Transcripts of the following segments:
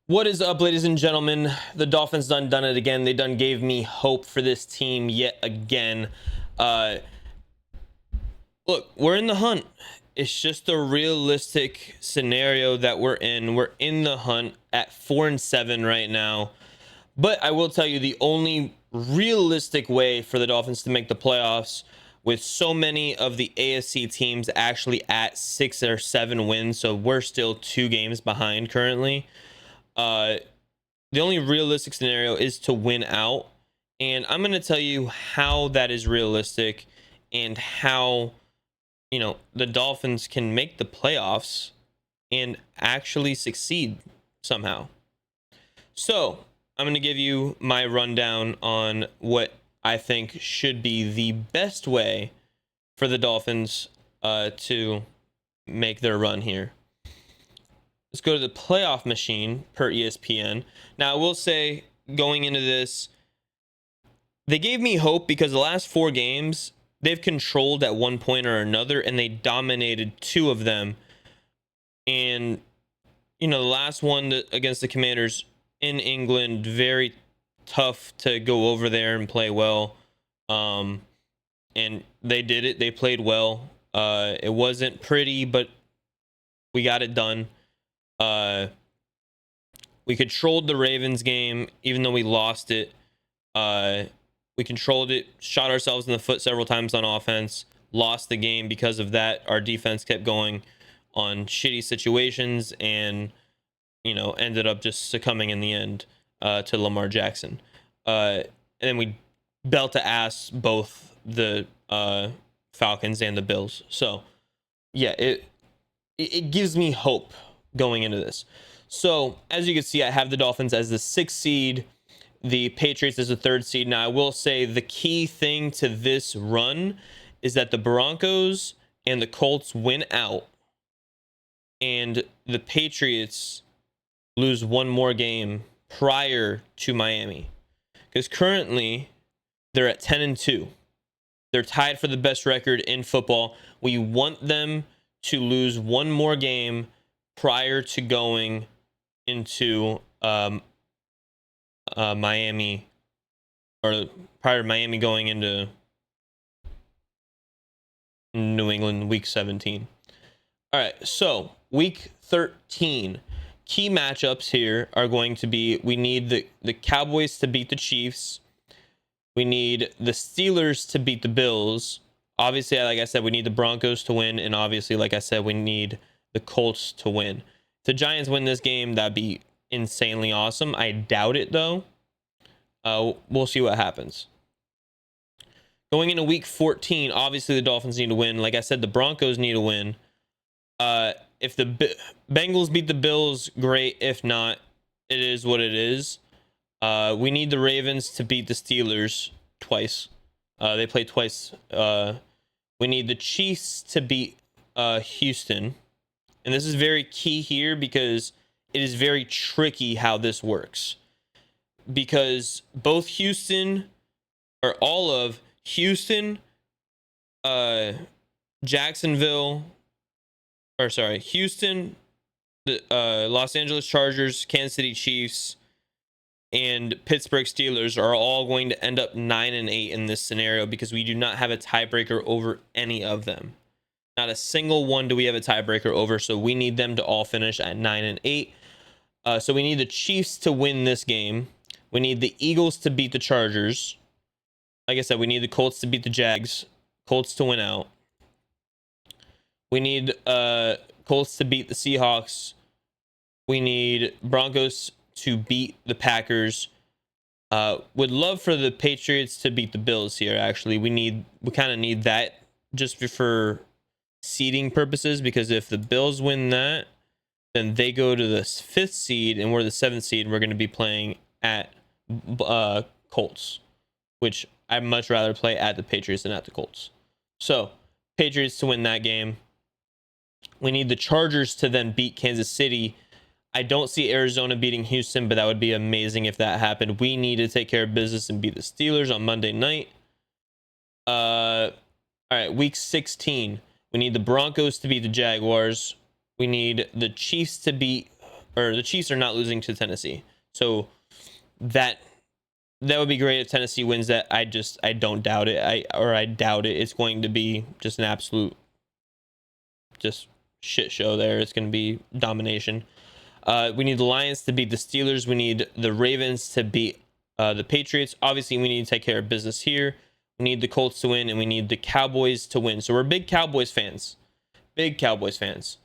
What is up, ladies and gentlemen? The Dolphins done it again. They done gave me hope for this team yet again. Uh, Look, we're in the hunt. It's just a realistic scenario that we're in. We're in the hunt at 4-7 right now. But I will tell you, the only realistic way for the Dolphins to make the playoffs, with so many of the AFC teams actually at 6 or 7 wins, so we're still 2 games behind currently. The only realistic scenario is to win out. And I'm going to tell you how that is realistic and how, the Dolphins can make the playoffs and actually succeed somehow. So I'm going to give you my rundown on what I think should be the best way for the Dolphins to make their run here. Let's go to the playoff machine per ESPN. Now, I will say, going into this, they gave me hope because the last 4 games, they've controlled at one point or another, and they dominated 2 of them. And, the last one against the Commanders in England, very tough to go over there and play well. And they did it. They played well. It wasn't pretty, but we got it done. We controlled the Ravens game, even though we lost it. We controlled it, shot ourselves in the foot several times on offense, lost the game because of that. Our defense kept going on shitty situations and, ended up just succumbing in the end to Lamar Jackson. And then we belt to ass both the Falcons and the Bills. So, yeah, it gives me hope going into this. So, as you can see, I have the Dolphins as the 6th seed, the Patriots as the 3rd seed. Now, I will say the key thing to this run is that the Broncos and the Colts win out, and the Patriots lose one more game prior to Miami. Because currently, they're at 10-2. They're tied for the best record in football. We want them to lose one more game prior to going into Miami, or prior to Miami going into New England week 17. All right, so week 13. Key matchups here are going to be, we need the Cowboys to beat the Chiefs. We need the Steelers to beat the Bills. Obviously, like I said, we need the Broncos to win. And obviously, like I said, we need the Colts to win. If the Giants win this game, that'd be insanely awesome. I doubt it, though. We'll see what happens. Going into week 14, obviously the Dolphins need to win. Like I said, the Broncos need to win. If the Bengals beat the Bills, great. If not, it is what it is. We need the Ravens to beat the Steelers twice. They play twice. We need the Chiefs to beat Houston. And this is very key here because it is very tricky how this works. Because both Houston, or all of Houston, Jacksonville, or sorry, Houston, the Los Angeles Chargers, Kansas City Chiefs, and Pittsburgh Steelers are all going to end up 9-8 in this scenario because we do not have a tiebreaker over any of them. Not a single one do we have a tiebreaker over, so we need them to all finish at 9-8. So we need the Chiefs to win this game. We need the Eagles to beat the Chargers. Like I said, we need the Colts to beat the Jags. Colts to win out. We need Colts to beat the Seahawks. We need Broncos to beat the Packers. Would love for the Patriots to beat the Bills here, actually. We kind of need that just for seeding purposes, because if the Bills win that, then they go to the 5th seed and we're the 7th seed. We're going to be playing at Colts, which I'd much rather play at the Patriots than at the Colts. So Patriots to win that game. We need the Chargers to then beat Kansas City. I don't see Arizona beating Houston, but that would be amazing if that happened. We need to take care of business and beat the Steelers on Monday night. All right, week 16. We need the Broncos to beat the Jaguars. We need the Chiefs to beat or the Chiefs are not losing to Tennessee. So that would be great if Tennessee wins that. I don't doubt it. I doubt it. It's going to be just an absolute just shit show there. It's going to be domination. We need the Lions to beat the Steelers. We need the Ravens to beat the Patriots. Obviously, we need to take care of business here. We need the Colts to win, and we need the Cowboys to win. So we're big Cowboys fans. Big Cowboys fans.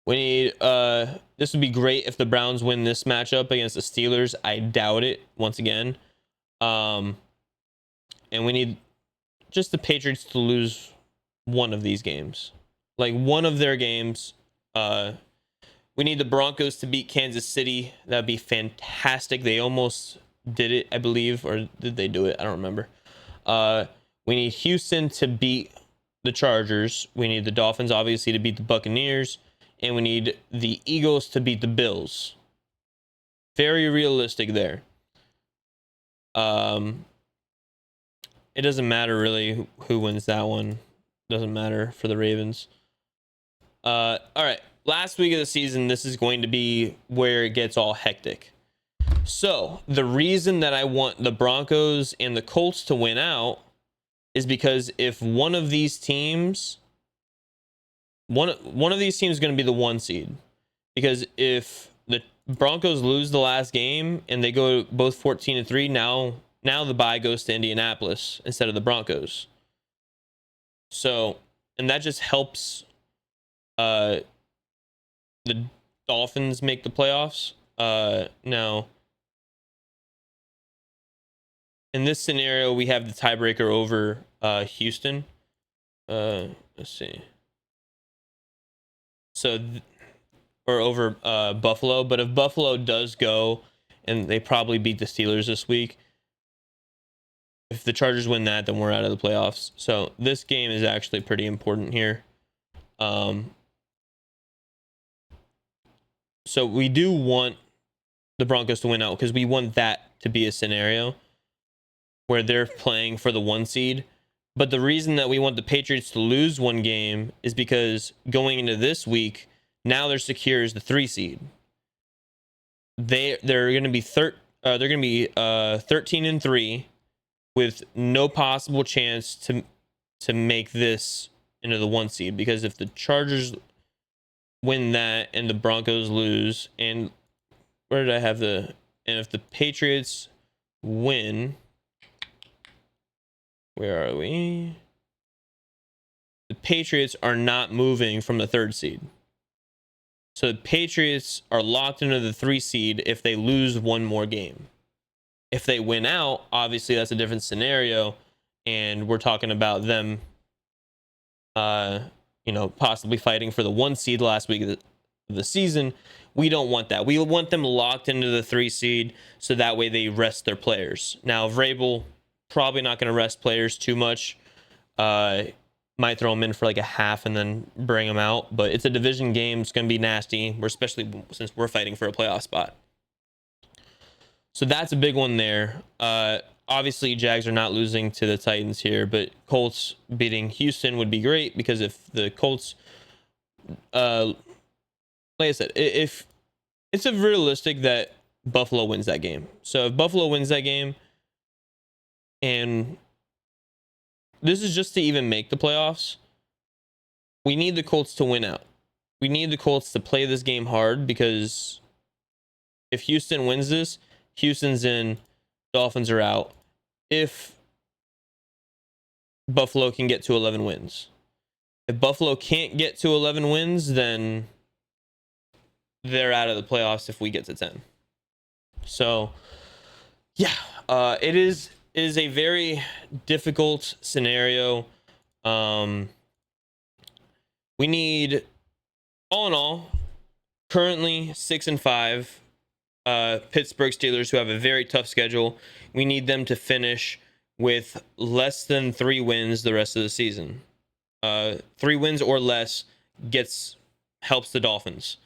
We need this would be great if the Browns win this matchup against the Steelers. I doubt it once again. And we need just the Patriots to lose one of these games. Like one of their games. We need the Broncos to beat Kansas City. That'd be fantastic. They almost did it, I believe, or did they do it? I don't remember. We need Houston to beat the Chargers. We need the Dolphins, obviously, to beat the Buccaneers. And we need the Eagles to beat the Bills. Very realistic there. It doesn't matter really who wins that one. Doesn't matter for the Ravens. All right. Last week of the season, this is going to be where it gets all hectic. So the reason that I want the Broncos and the Colts to win out is because if one of these teams... One of these teams is going to be the 1 seed, because if the Broncos lose the last game and they go both 14-3, now the bye goes to Indianapolis instead of the Broncos. So, and that just helps the Dolphins make the playoffs. Now, in this scenario, we have the tiebreaker over Houston. Let's see. So, or over Buffalo. But if Buffalo does go, and they probably beat the Steelers this week, if the Chargers win that, then we're out of the playoffs. So this game is actually pretty important here. So we do want the Broncos to win out, because we want that to be a scenario where they're playing for the 1 seed. But the reason that we want the Patriots to lose one game is because going into this week, now they're secure as the 3 seed. They're going to be 13-3 with no possible chance to make this into the 1 seed, because if the Chargers win that and the Broncos lose, and where did I have and if the Patriots win, where are we? The Patriots are not moving from the 3rd seed. So the Patriots are locked into the 3 seed if they lose one more game. If they win out, obviously that's a different scenario, and we're talking about them possibly fighting for the 1 seed last week of the season. We don't want that. We want them locked into the 3 seed, so that way they rest their players. Now, Vrabel probably not going to rest players too much. Might throw them in for like a half and then bring them out. But it's a division game. It's going to be nasty, especially since we're fighting for a playoff spot. So that's a big one there. Obviously, Jags are not losing to the Titans here, but Colts beating Houston would be great, because if the Colts, like I said, if it's a realistic that Buffalo wins that game. So if Buffalo wins that game, and this is just to even make the playoffs, we need the Colts to win out. We need the Colts to play this game hard, because if Houston wins this, Houston's in, Dolphins are out. If Buffalo can get to 11 wins. If Buffalo can't get to 11 wins, then they're out of the playoffs if we get to 10. So, yeah, it is a very difficult scenario. We need, all in all, currently 6-5 Pittsburgh Steelers, who have a very tough schedule. We need them to finish with less than 3 wins the rest of the season. 3 wins or less helps the Dolphins.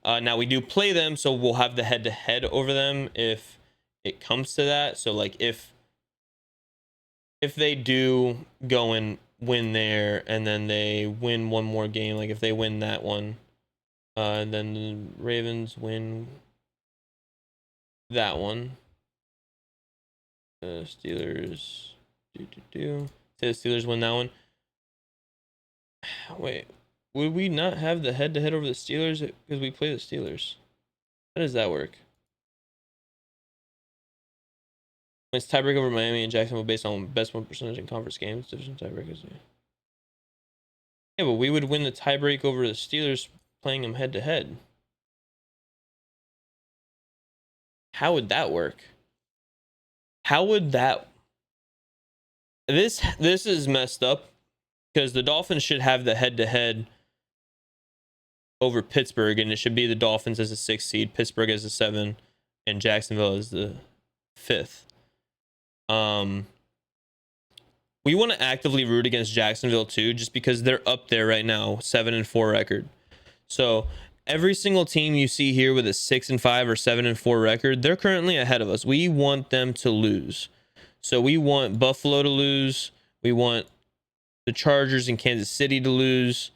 Now we do play them, so we'll have the head-to-head over them if it comes to that. So like if they do go and win there, and then they win one more game, like if they win that one, And then the Ravens win that one. Steelers. Say the Steelers win that one. Wait, would we not have the head-to-head over the Steelers because we play the Steelers? How does that work? It's tiebreak over Miami and Jacksonville based on best win percentage in conference games. Division tiebreakers. Yeah, but we would win the tiebreak over the Steelers playing them head-to-head. How would that work? How would that... This is messed up because the Dolphins should have the head-to-head over Pittsburgh, and it should be the Dolphins as a 6th seed, Pittsburgh as a 7, and Jacksonville as the 5th. We want to actively root against Jacksonville too, just because they're up there right now, 7-4 record. So every single team you see here with a 6-5 or 7-4 record, they're currently ahead of us. We want them to lose. So we want Buffalo to lose. We want the Chargers and Kansas City to lose.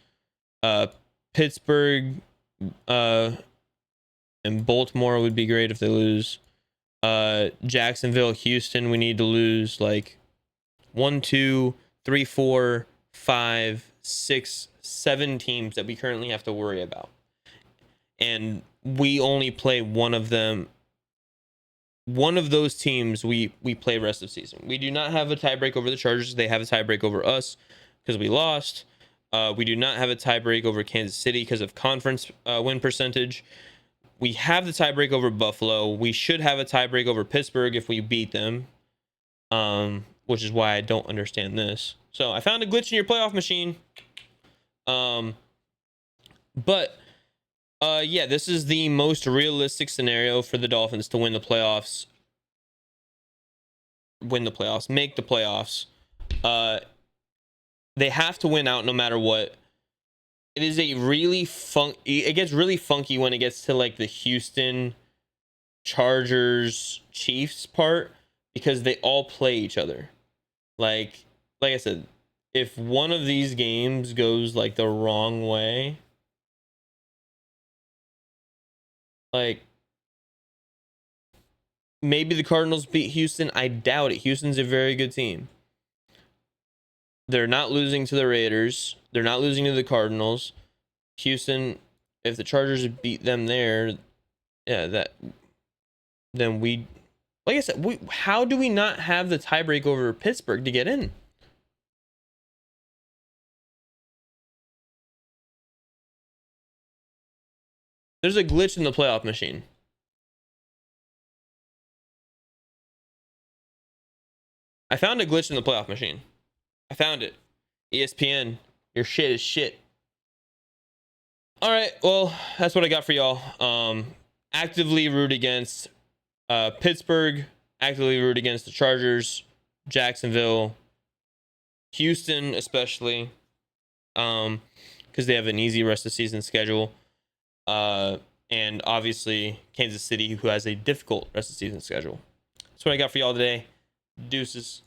Pittsburgh and Baltimore would be great if they lose. Jacksonville, Houston, we need to lose like 1, 2, 3, 4, 5, 6, 7 teams that we currently have to worry about. And we only play one of them. One of those teams we play rest of season. We do not have a tiebreak over the Chargers. They have a tiebreak over us because we lost. We do not have a tiebreak over Kansas City because of conference win percentage. We have the tiebreak over Buffalo. We should have a tiebreak over Pittsburgh if we beat them, which is why I don't understand this. So I found a glitch in your playoff machine. Yeah, this is the most realistic scenario for the Dolphins to win the playoffs. Make the playoffs. They have to win out no matter what. It is a really it gets really funky when it gets to like the Houston Chargers Chiefs part because they all play each other. Like I said, if one of these games goes like the wrong way, like maybe the Cardinals beat Houston. I doubt it. Houston's a very good team. They're not losing to the Raiders. They're not losing to the Cardinals. Houston, if the Chargers beat them there, yeah, then we, like I said, how do we not have the tiebreak over Pittsburgh to get in? There's a glitch in the playoff machine. I found a glitch in the playoff machine. I found it. ESPN, your shit is shit. All right, well, that's what I got for y'all. Actively root against Pittsburgh. Actively root against the Chargers, Jacksonville, Houston, especially, because they have an easy rest of season schedule. And obviously Kansas City, who has a difficult rest of season schedule. That's what I got for y'all today. Deuces.